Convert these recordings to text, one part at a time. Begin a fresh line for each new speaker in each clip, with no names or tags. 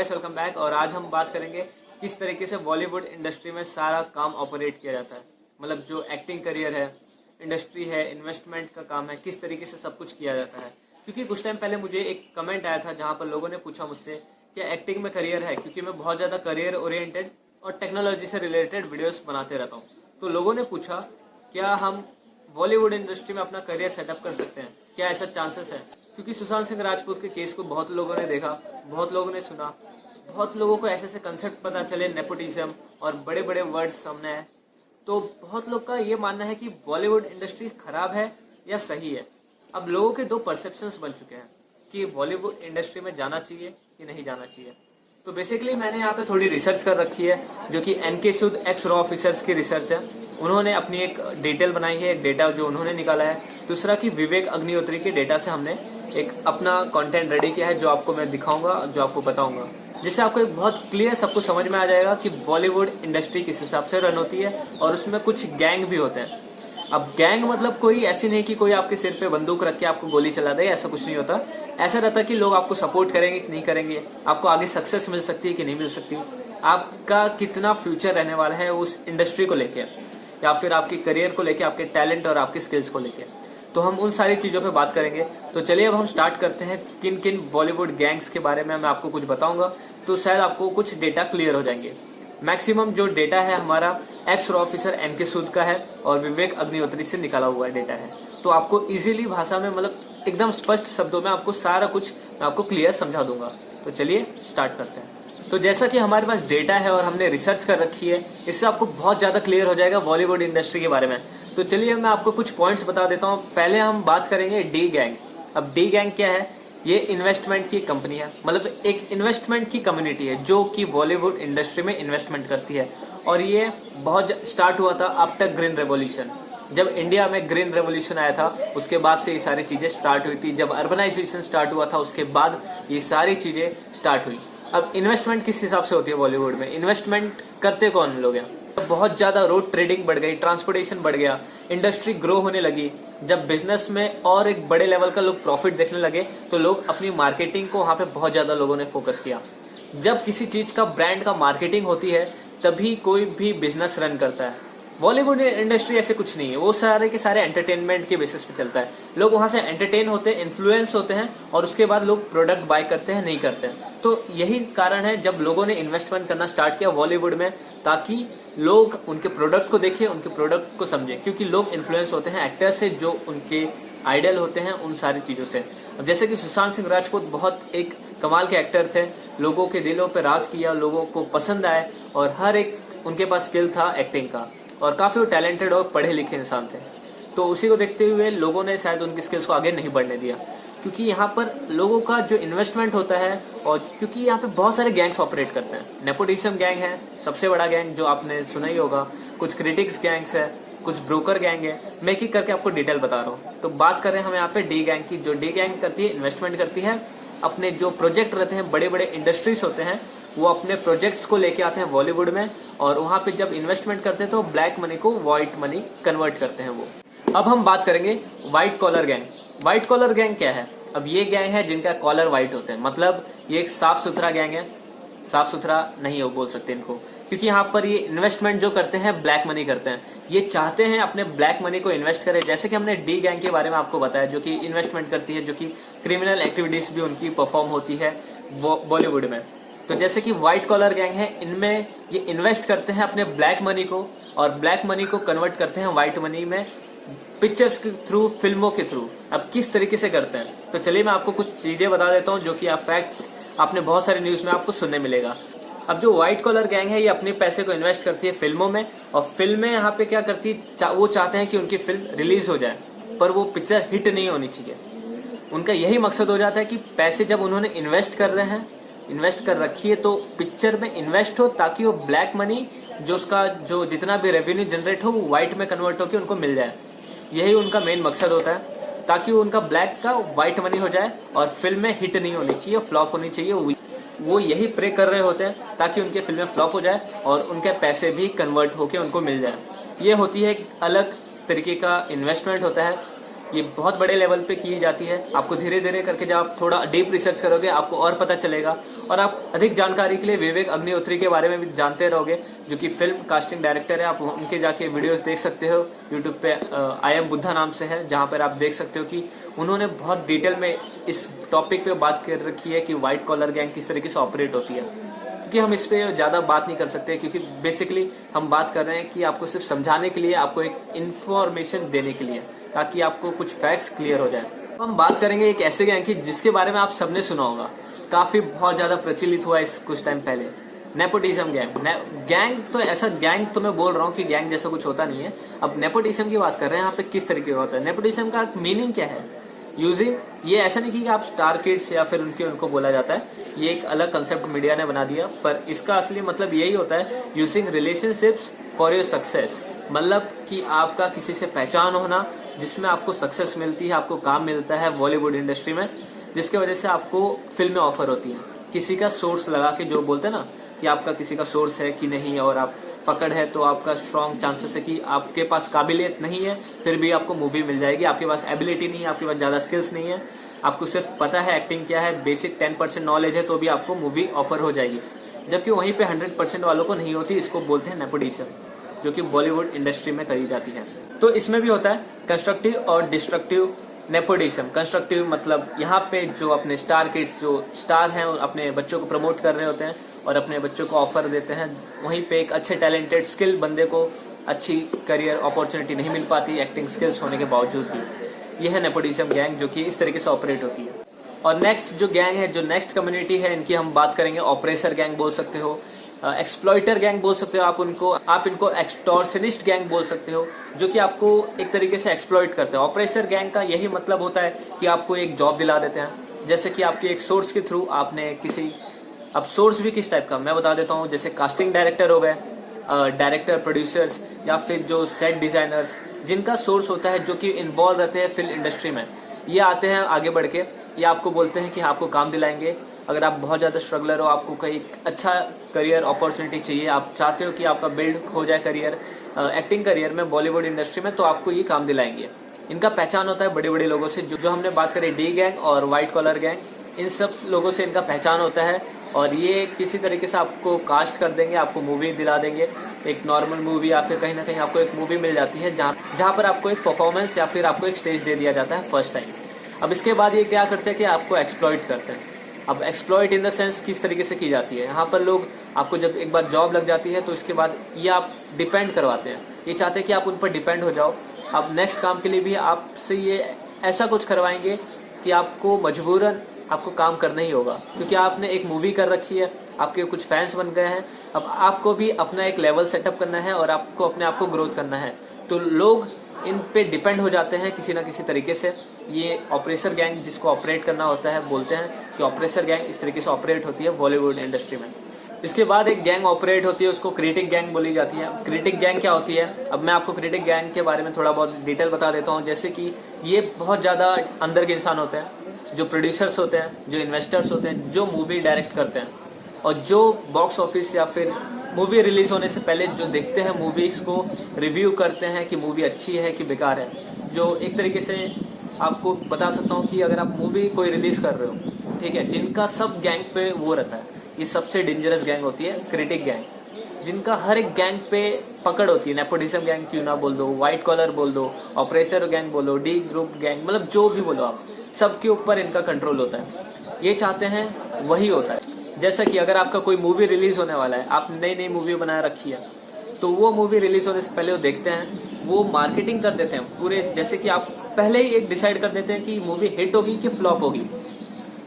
Guys, welcome back. और आज हम बात करेंगे किस तरीके से बॉलीवुड इंडस्ट्री में सारा काम ऑपरेट किया जाता है। मतलब जो एक्टिंग करियर है, इंडस्ट्री है, इन्वेस्टमेंट का काम है, किस तरीके से सब कुछ किया जाता है। क्योंकि कुछ टाइम पहले मुझे एक कमेंट आया था जहां पर लोगों ने पूछा मुझसे कि एक्टिंग में करियर है, क्योंकि मैं बहुत ज़्यादा करियर ओरिएंटेड और टेक्नोलॉजी से रिलेटेड वीडियोस बनाते रहता हूँ। तो लोगों ने पूछा क्या हम बॉलीवुड इंडस्ट्री में अपना करियर सेटअप कर सकते हैं, क्या ऐसा चांसेस है। क्योंकि सुशांत सिंह राजपूत के केस को बहुत लोगों ने देखा, बहुत लोगों ने सुना, बहुत लोगों को ऐसे ऐसे कंसेप्ट पता चले, नेपोटिज्म और बड़े बड़े वर्ड्स सामने आए। तो बहुत लोग का ये मानना है कि बॉलीवुड इंडस्ट्री खराब है या सही है। अब लोगों के दो परसेप्शंस बन चुके हैं कि बॉलीवुड इंडस्ट्री में जाना चाहिए कि नहीं जाना चाहिए। तो बेसिकली मैंने यहाँ पे थोड़ी रिसर्च कर रखी है, जो कि एनके सूद एक्स रॉ ऑफिसर्स की रिसर्च है। उन्होंने अपनी एक डिटेल बनाई है, एक डेटा जो उन्होंने निकाला है। दूसरा कि विवेक अग्निहोत्री के डेटा से हमने एक अपना कंटेंट रेडी किया है, जो आपको मैं दिखाऊंगा, जो आपको बताऊंगा, जिससे आपको एक बहुत क्लियर सब कुछ समझ में आ जाएगा कि बॉलीवुड इंडस्ट्री किस हिसाब से रन होती है। और उसमें कुछ गैंग भी होते हैं। अब गैंग मतलब कोई ऐसी नहीं कि कोई आपके सिर पे बंदूक रख के आपको गोली चला दे, ऐसा कुछ नहीं होता। ऐसा रहता कि लोग आपको सपोर्ट करेंगे कि नहीं करेंगे, आपको आगे सक्सेस मिल सकती है कि नहीं मिल सकती, आपका कितना फ्यूचर रहने वाला है उस इंडस्ट्री को लेके, या फिर आपके करियर को लेके, आपके टैलेंट और आपके स्किल्स को लेके। तो हम उन सारी चीज़ों पे बात करेंगे। तो चलिए अब हम स्टार्ट करते हैं। किन किन बॉलीवुड गैंग्स के बारे में मैं आपको कुछ बताऊंगा, तो शायद आपको कुछ डेटा क्लियर हो जाएंगे। मैक्सिमम जो डेटा है हमारा एक्स रॉ ऑफिसर एनके सूद का है और विवेक अग्निहोत्री से निकाला हुआ डेटा है। तो आपको इजीली भाषा में, मतलब एकदम स्पष्ट शब्दों में आपको सारा कुछ मैं आपको क्लियर समझा दूंगा। तो चलिए स्टार्ट करते हैं। तो जैसा कि हमारे पास डेटा है और हमने रिसर्च कर रखी है, इससे आपको बहुत ज्यादा क्लियर हो जाएगा बॉलीवुड इंडस्ट्री के बारे में। तो चलिए मैं आपको कुछ पॉइंट्स बता देता हूँ। पहले हम बात करेंगे डी गैंग। अब डी गैंग क्या है? ये इन्वेस्टमेंट की कंपनी है, मतलब एक इन्वेस्टमेंट की कम्युनिटी है जो कि बॉलीवुड इंडस्ट्री में इन्वेस्टमेंट करती है। और ये बहुत स्टार्ट हुआ था आफ्टर ग्रीन रेवोल्यूशन। जब इंडिया में ग्रीन रेवोल्यूशन आया था, उसके बाद से ये सारी चीजें स्टार्ट हुई थी। जब अर्बनाइजेशन स्टार्ट हुआ था, उसके बाद ये सारी चीजें स्टार्ट हुई। अब इन्वेस्टमेंट किस हिसाब से होती है बॉलीवुड में? इन्वेस्टमेंट करते कौन लोग हैं? बहुत ज्यादा रोड ट्रेडिंग बढ़ गई, ट्रांसपोर्टेशन बढ़ गया, इंडस्ट्री ग्रो होने लगी। जब बिजनेस में और एक बड़े लेवल का लोग प्रॉफिट देखने लगे, तो लोग अपनी मार्केटिंग को वहां पे बहुत ज्यादा लोगों ने फोकस किया। जब किसी चीज का ब्रांड का मार्केटिंग होती है, तभी कोई भी बिजनेस रन करता है। बॉलीवुड इंडस्ट्री ऐसे कुछ नहीं है, वो सारे के सारे एंटरटेनमेंट के बेसिस पे चलता है। लोग वहां से एंटरटेन होते हैं, इन्फ्लुएंस होते हैं, और उसके बाद लोग प्रोडक्ट बाय करते हैं, नहीं करते हैं। तो यही कारण है जब लोगों ने इन्वेस्टमेंट करना स्टार्ट किया बॉलीवुड में, ताकि लोग उनके प्रोडक्ट को देखें, उनके प्रोडक्ट को समझें। क्योंकि लोग इन्फ्लुएंस होते हैं एक्टर से, जो उनके आइडल होते हैं, उन सारी चीजों से। अब जैसे कि सुशांत सिंह राजपूत बहुत एक कमाल के एक्टर थे, लोगों के दिलों पे राज किया, लोगों को पसंद आए, और हर एक उनके पास स्किल था एक्टिंग का, और काफी टैलेंटेड और पढ़े लिखे इंसान थे। तो उसी को देखते हुए लोगों ने शायद उनकी स्किल्स को आगे नहीं बढ़ने दिया। क्योंकि यहाँ पर लोगों का जो इन्वेस्टमेंट होता है, और क्योंकि यहाँ पे बहुत सारे गैंग्स ऑपरेट करते हैं। नेपोटिज्म गैंग है सबसे बड़ा गैंग, जो आपने सुना ही होगा। कुछ क्रिटिक्स गैंग्स है, कुछ ब्रोकर गैंग है। मैं एक एक करके आपको डिटेल बता रहा हूँ। तो बात कर रहे हैं हम यहाँ पे डी गैंग की। जो डी गैंग करती है, इन्वेस्टमेंट करती है। अपने जो प्रोजेक्ट रहते हैं, बड़े बड़े इंडस्ट्रीज होते हैं, वो अपने प्रोजेक्ट्स को लेके आते हैं बॉलीवुड में, और वहां पे जब इन्वेस्टमेंट करते हैं तो ब्लैक मनी को व्हाइट मनी कन्वर्ट करते हैं वो। अब हम बात करेंगे white collar gang. White collar gang क्या है? अब ये गैंग है जिनका कॉलर व्हाइट होते हैं, मतलब ये एक साफ सुथरा गैंग है। साफ सुथरा नहीं हो बोल सकते इनको, क्योंकि यहाँ पर ये इन्वेस्टमेंट जो करते हैं ब्लैक मनी करते हैं। ये चाहते हैं अपने ब्लैक मनी को इन्वेस्ट करें। जैसे कि हमने डी गैंग के बारे में आपको बताया, जो कि इन्वेस्टमेंट करती है, जो कि क्रिमिनल एक्टिविटीज भी उनकी परफॉर्म होती है बॉलीवुड में। तो जैसे कि व्हाइट कॉलर गैंग है, इनमें ये इन्वेस्ट करते हैं अपने ब्लैक मनी को, और ब्लैक मनी को कन्वर्ट करते हैं व्हाइट मनी में, पिक्चर्स के थ्रू, फिल्मों के थ्रू। अब किस तरीके से करते हैं, तो चलिए मैं आपको कुछ चीजें बता देता हूँ, जो कि आप फैक्ट्स आपने बहुत सारे न्यूज में आपको सुनने मिलेगा। अब जो व्हाइट कॉलर गैंग है, ये अपने पैसे को इन्वेस्ट करती है फिल्मों में, और फिल्में यहाँ पे क्या करती है, वो चाहते हैं कि उनकी फिल्म रिलीज हो जाए, पर वो पिक्चर हिट नहीं होनी चाहिए। उनका यही मकसद हो जाता है कि पैसे जब उन्होंने इन्वेस्ट कर रहे हैं, इन्वेस्ट कर रखी है, तो पिक्चर में इन्वेस्ट हो, ताकि वो ब्लैक मनी जो उसका जो जितना भी रेवेन्यू जनरेट हो, वो व्हाइट में कन्वर्ट होकर उनको मिल जाए। यही उनका मेन मकसद होता है, ताकि उनका ब्लैक का व्हाइट मनी हो जाए, और फिल्म में हिट नहीं होनी चाहिए, फ्लॉप होनी चाहिए। वो यही प्रे कर रहे होते हैं ताकि उनकी फिल्में फ्लॉप हो जाए और उनके पैसे भी कन्वर्ट होके उनको मिल जाए। ये होती है एक अलग तरीके का इन्वेस्टमेंट होता है। ये बहुत बड़े लेवल पे की जाती है। आपको धीरे धीरे करके जब आप थोड़ा डीप रिसर्च करोगे आपको और पता चलेगा, और आप अधिक जानकारी के लिए विवेक अग्निहोत्री के बारे में भी जानते रहोगे, जो कि फिल्म कास्टिंग डायरेक्टर है। आप उनके जाके वीडियोस देख सकते हो, यूट्यूब पे आई एम बुद्धा नाम से है, जहाँ पर आप देख सकते हो कि उन्होंने बहुत डिटेल में इस टॉपिक पे बात कर रखी है कि व्हाइट कॉलर गैंग किस तरीके से ऑपरेट होती है। क्योंकि हम इस पे ज़्यादा बात नहीं कर सकते, क्योंकि बेसिकली हम बात कर रहे हैं कि आपको सिर्फ समझाने के लिए, आपको एक इन्फॉर्मेशन देने के लिए, ताकि आपको कुछ फैक्ट्स क्लियर हो जाए। हम बात करेंगे एक ऐसे गैंग की जिसके बारे में आप सबने सुना होगा, काफ़ी बहुत ज़्यादा प्रचलित हुआ इस कुछ टाइम पहले, नेपोटिज्म गैंग। गैंग तो ऐसा गैंग तो मैं बोल रहा हूँ कि गैंग जैसा कुछ होता नहीं है। अब नेपोटिज्म की बात कर रहे हैं, यहाँ पे किस तरीके का होता है। नेपोटिज्म का मीनिंग क्या है? यूजिंग, ये ऐसा नहीं कि आप स्टार किड्स या फिर उनको बोला जाता है, ये एक अलग कंसेप्ट मीडिया ने बना दिया, पर इसका असली मतलब यही होता है, using relationships for your success. मतलब कि आपका किसी से पहचान होना जिसमें आपको सक्सेस मिलती है, आपको काम मिलता है बॉलीवुड इंडस्ट्री में, जिसके वजह से आपको फिल्में ऑफर होती हैं। किसी का सोर्स लगा के, जो बोलते हैं ना कि आपका किसी का सोर्स है कि नहीं और आप पकड़ है, तो आपका स्ट्रॉन्ग चांसेस है कि आपके पास काबिलियत नहीं है फिर भी आपको मूवी मिल जाएगी। आपके पास एबिलिटी नहीं है, आपके पास ज़्यादा स्किल्स नहीं है, आपको सिर्फ पता है एक्टिंग क्या है, बेसिक 10% नॉलेज है, तो भी आपको मूवी ऑफर हो जाएगी। जबकि वहीं पे 100% वालों को नहीं होती। इसको बोलते हैं नेपोटिज्म, जो कि बॉलीवुड इंडस्ट्री में करी जाती है। तो इसमें भी होता है कंस्ट्रक्टिव और डिस्ट्रक्टिव नेपोटिज्म। कंस्ट्रक्टिव मतलब यहाँ पे जो अपने स्टार किड्स, जो स्टार हैं, अपने बच्चों को प्रमोट कर रहे होते हैं और अपने बच्चों को ऑफर देते हैं। वहीं पे एक अच्छे टैलेंटेड स्किल बंदे को अच्छी करियर अपॉर्चुनिटी नहीं मिल पाती एक्टिंग स्किल्स होने के बावजूद भी। यह है नेपोटिज्म गैंग, जो कि इस तरीके से ऑपरेट होती है। और नेक्स्ट जो गैंग है, जो नेक्स्ट कम्युनिटी है, इनकी हम बात करेंगे। ऑपरेसर गैंग बोल सकते हो, एक्सप्लॉइटर गैंग बोल सकते हो आप इनको एक्सटॉर्शनिस्ट गैंग बोल सकते हो, जो कि आपको एक तरीके से एक्सप्लॉइट करते हैं। ऑपरेसर गैंग का यही मतलब होता है कि आपको एक जॉब दिला देते हैं, जैसे कि आपके एक सोर्स के थ्रू आपने किसी, अब सोर्स भी किस टाइप का मैं बता देता हूँ, जैसे कास्टिंग डायरेक्टर हो गए, डायरेक्टर, प्रोड्यूसर्स, या फिर जो सेट डिजाइनर्स, जिनका सोर्स होता है, जो कि इन्वॉल्व रहते हैं फिल्म इंडस्ट्री में। ये आते हैं आगे बढ़ के, ये आपको बोलते हैं कि आपको काम दिलाएंगे। अगर आप बहुत ज़्यादा स्ट्रगलर हो, आपको कहीं अच्छा करियर अपॉर्चुनिटी चाहिए, आप चाहते हो कि आपका बिल्ड हो जाए करियर, एक्टिंग करियर में बॉलीवुड इंडस्ट्री में, तो आपको ये काम दिलाएंगे। इनका पहचान होता है बड़े बड़े लोगों से, जो हमने बात करी डी गैंग और व्हाइट कॉलर गैंग, इन सब लोगों से इनका पहचान होता है। और ये किसी तरीके से आपको कास्ट कर देंगे, आपको मूवी दिला देंगे, एक नॉर्मल मूवी, या फिर कहीं ना कहीं आपको एक मूवी मिल जाती है जहाँ पर आपको एक परफॉर्मेंस या फिर आपको एक स्टेज दे दिया जाता है फर्स्ट टाइम। अब इसके बाद ये क्या करते हैं कि आपको एक्सप्लॉइट करते हैं। अब एक्सप्लॉइट इन द सेंस किस तरीके से की जाती है, यहाँ पर लोग आपको जब एक बार जॉब लग जाती है तो इसके बाद ये आप डिपेंड करवाते हैं, ये चाहते हैं कि आप उन पर डिपेंड हो जाओ। अब नेक्स्ट काम के लिए भी आपसे ये ऐसा कुछ करवाएंगे कि आपको मजबूरन आपको काम करना ही होगा, क्योंकि आपने एक मूवी कर रखी है, आपके कुछ फैंस बन गए हैं। अब आपको भी अपना एक लेवल सेटअप करना है और आपको अपने आप को ग्रोथ करना है, तो लोग इन पे डिपेंड हो जाते हैं किसी ना किसी तरीके से। ये ऑपरेसर गैंग जिसको ऑपरेट करना होता है, बोलते हैं कि ऑपरेसर गैंग इस तरीके से ऑपरेट होती है बॉलीवुड इंडस्ट्री में। इसके बाद एक गैंग ऑपरेट होती है, उसको क्रिटिक गैंग बोली जाती है। क्रिटिक गैंग क्या होती है, अब मैं आपको क्रिटिक गैंग के बारे में थोड़ा बहुत डिटेल बता देता हूँ। जैसे कि ये बहुत ज़्यादा अंदर के इंसान होते हैं, जो प्रोड्यूसर्स होते हैं, जो इन्वेस्टर्स होते हैं, जो मूवी डायरेक्ट करते हैं, और जो बॉक्स ऑफिस या फिर मूवी रिलीज होने से पहले जो देखते हैं, मूवीज को रिव्यू करते हैं कि मूवी अच्छी है कि बेकार है। जो एक तरीके से आपको बता सकता हूँ कि अगर आप मूवी कोई रिलीज कर रहे हो, ठीक है, जिनका सब गैंग पे वो रहता है, ये सबसे डेंजरस गैंग होती है क्रिटिक गैंग, जिनका हर एक गैंग पे पकड़ होती है। नेपोटिज्म गैंग क्यों ना बोल दो, व्हाइट कॉलर बोल दो, ऑपरेसर गैंग बोलो, डी ग्रुप गैंग, मतलब जो भी बोलो आप, सबके ऊपर इनका कंट्रोल होता है। ये चाहते हैं वही होता है। जैसा कि अगर आपका कोई मूवी रिलीज होने वाला है, आप नई नई मूवी बना रखी है, तो वो मूवी रिलीज होने से पहले वो देखते हैं, वो मार्केटिंग कर देते हैं पूरे, जैसे कि आप पहले ही एक डिसाइड कर देते हैं कि मूवी हिट होगी कि फ्लॉप होगी।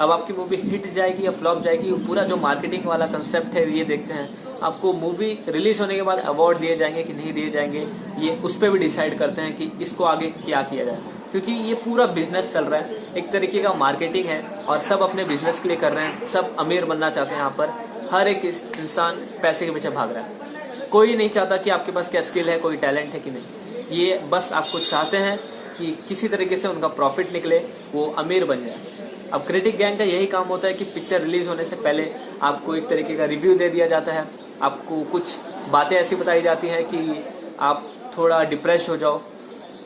अब आपकी मूवी हिट जाएगी या फ्लॉप जाएगी, पूरा जो मार्केटिंग वाला कंसेप्ट है ये देखते हैं। आपको मूवी रिलीज होने के बाद अवार्ड दिए जाएंगे कि नहीं दिए जाएंगे, ये उस पर भी डिसाइड करते हैं कि इसको आगे क्या किया जाए, क्योंकि ये पूरा बिजनेस चल रहा है, एक तरीके का मार्केटिंग है और सब अपने बिजनेस के लिए कर रहे हैं, सब अमीर बनना चाहते हैं। यहाँ पर हर एक इंसान पैसे के पीछे भाग रहा है, कोई नहीं चाहता कि आपके पास क्या स्किल है, कोई टैलेंट है कि नहीं, ये बस आपको चाहते हैं कि किसी तरीके से उनका प्रॉफिट निकले, वो अमीर बन जाए। अब क्रिटिक गैंग का यही काम होता है कि पिक्चर रिलीज होने से पहले आपको एक तरीके का रिव्यू दे दिया जाता है, आपको कुछ बातें ऐसी बताई जाती हैं कि आप थोड़ा डिप्रेस हो जाओ,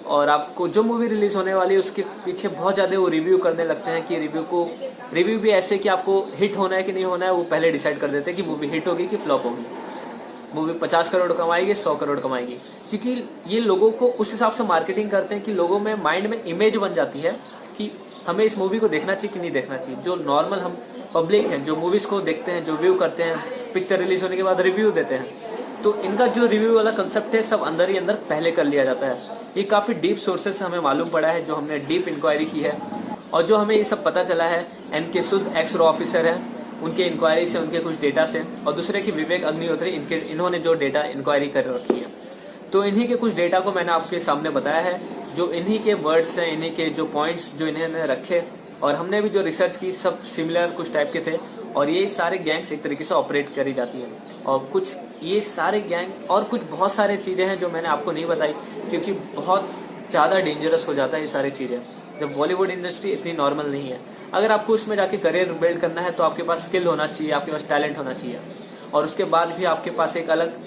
और आपको जो मूवी रिलीज होने वाली है उसके पीछे बहुत ज़्यादा वो रिव्यू करने लगते हैं कि रिव्यू भी ऐसे कि आपको हिट होना है कि नहीं होना है वो पहले डिसाइड कर देते हैं कि मूवी हिट होगी कि फ्लॉप होगी, मूवी 50 करोड़ कमाएगी 100 करोड़ कमाएगी, क्योंकि ये लोगों को उस हिसाब से मार्केटिंग करते हैं कि लोगों में माइंड में इमेज बन जाती है कि हमें इस मूवी को देखना चाहिए कि नहीं देखना चाहिए। जो नॉर्मल हम पब्लिक हैं जो मूवीज को देखते हैं, जो व्यू करते हैं, पिक्चर रिलीज होने के बाद रिव्यू देते हैं, तो इनका जो रिव्यू वाला कंसेप्ट है सब अंदर ही अंदर पहले कर लिया जाता है। ये काफ़ी डीप सोर्सेज से हमें मालूम पड़ा है, जो हमने डीप इंक्वायरी की है और जो हमें ये सब पता चला है। NK सुद एक्स रो ऑफिसर हैं, उनके इंक्वायरी से, उनके कुछ डेटा से, और दूसरे की विवेक अग्निहोत्री, इन्होंने जो डेटा इंक्वायरी कर रखी है, तो इन्हीं के कुछ डेटा को मैंने आपके सामने बताया है, जो इन्हीं के वर्ड्स हैं, इन्हीं के जो पॉइंट्स जो इन्होंने रखे, और हमने भी जो रिसर्च की सब सिमिलर कुछ टाइप के थे। और ये सारे गैंग्स एक तरीके से ऑपरेट करी जाती है, और कुछ ये सारे गैंग और कुछ बहुत सारे चीज़ें हैं जो मैंने आपको नहीं बताई, क्योंकि बहुत ज़्यादा डेंजरस हो जाता है ये सारी चीज़ें। जब बॉलीवुड इंडस्ट्री इतनी नॉर्मल नहीं है, अगर आपको उसमें जाके करियर बिल्ड करना है तो आपके पास स्किल होना चाहिए, आपके पास टैलेंट होना चाहिए, और उसके बाद भी आपके पास एक अलग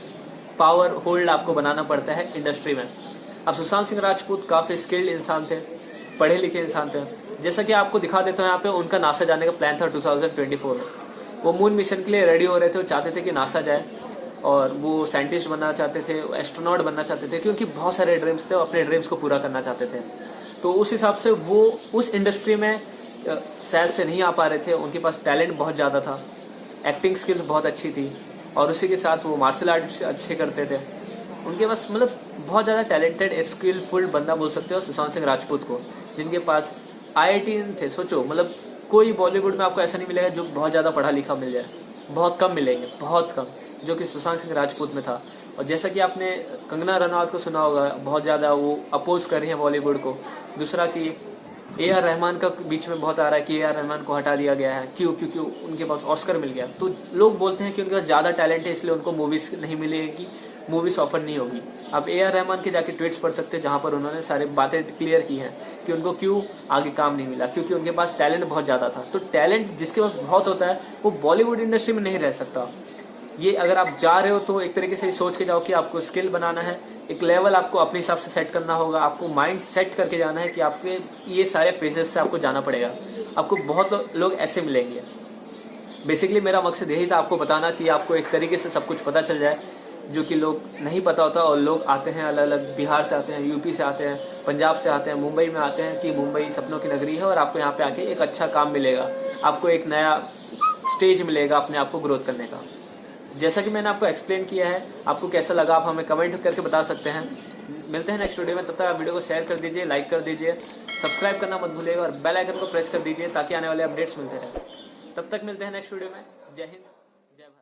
पावर होल्ड आपको बनाना पड़ता है इंडस्ट्री में। अब सुशांत सिंह राजपूत काफ़ी स्किल्ड इंसान थे, पढ़े लिखे इंसान थे। जैसा कि आपको दिखा देता हूँ यहाँ पे, उनका नासा जाने का प्लान था 2024 में। वो मून मिशन के लिए रेडी हो रहे थे, वो चाहते थे कि नासा जाए, और वो साइंटिस्ट बनना चाहते थे, एस्ट्रोनॉट बनना चाहते थे, क्योंकि बहुत सारे ड्रीम्स थे, वो अपने ड्रीम्स को पूरा करना चाहते थे। तो उस हिसाब से वो उस इंडस्ट्री में शायद से नहीं आ पा रहे थे। उनके पास टैलेंट बहुत ज़्यादा था, एक्टिंग स्किल्स बहुत अच्छी थी, और उसी के साथ वो मार्शल आर्ट अच्छे करते थे। उनके पास मतलब बहुत ज़्यादा टैलेंटेड स्किलफुल बंदा बोल सकते हो सुशांत सिंह राजपूत को, जिनके पास IIT थे। सोचो, मतलब कोई बॉलीवुड में आपको ऐसा नहीं मिलेगा जो बहुत ज़्यादा पढ़ा लिखा मिल जाए, बहुत कम मिलेंगे, बहुत कम, जो कि सुशांत सिंह राजपूत में था। और जैसा कि आपने कंगना रनौत को सुना होगा, बहुत ज़्यादा वो अपोज कर रही हैं बॉलीवुड को। दूसरा कि AR रहमान का बीच में बहुत आ रहा है कि AR रहमान को हटा दिया गया है, क्योंकि उनके पास ऑस्कर मिल गया। तो लोग बोलते हैं कि उनके पास ज़्यादा टैलेंट है, इसलिए उनको मूवीज़ नहीं मिलेगी, मूवीज ऑफर नहीं होगी। आप AR रहमान के जाके ट्वीट्स पढ़ सकते हैं, जहाँ पर उन्होंने सारी बातें क्लियर की हैं कि उनको क्यों आगे काम नहीं मिला, क्योंकि उनके पास टैलेंट बहुत ज़्यादा था। तो टैलेंट जिसके पास बहुत होता है वो बॉलीवुड इंडस्ट्री में नहीं रह सकता। ये अगर आप जा रहे हो तो एक तरीके से सोच के जाओ कि आपको स्किल बनाना है, एक लेवल आपको अपने हिसाब से सेट करना होगा, आपको माइंड सेट करके जाना है कि आपके ये सारे फेजेस से आपको जाना पड़ेगा। आपको बहुत लोग ऐसे मिलेंगे। बेसिकली मेरा मकसद यही था, आपको बताना कि आपको एक तरीके से सब कुछ पता चल जाए, जो कि लोग नहीं पता होता। और लोग आते हैं अलग अलग, बिहार से आते हैं, यूपी से आते हैं, पंजाब से आते हैं, मुंबई में आते हैं कि मुंबई सपनों की नगरी है, और आपको यहाँ पे आके एक अच्छा काम मिलेगा, आपको एक नया स्टेज मिलेगा अपने आप को ग्रोथ करने का। जैसा कि मैंने आपको एक्सप्लेन किया है, आपको कैसा लगा आप हमें कमेंट करके बता सकते हैं। मिलते हैं नेक्स्ट वीडियो में, तब तक आप वीडियो को शेयर कर दीजिए, लाइक कर दीजिए, सब्सक्राइब करना मत भूलिएगा, और बेल आइकन को प्रेस कर दीजिए ताकि आने वाले अपडेट्स मिलते रहें। तब तक मिलते हैं नेक्स्ट वीडियो में। जय हिंद।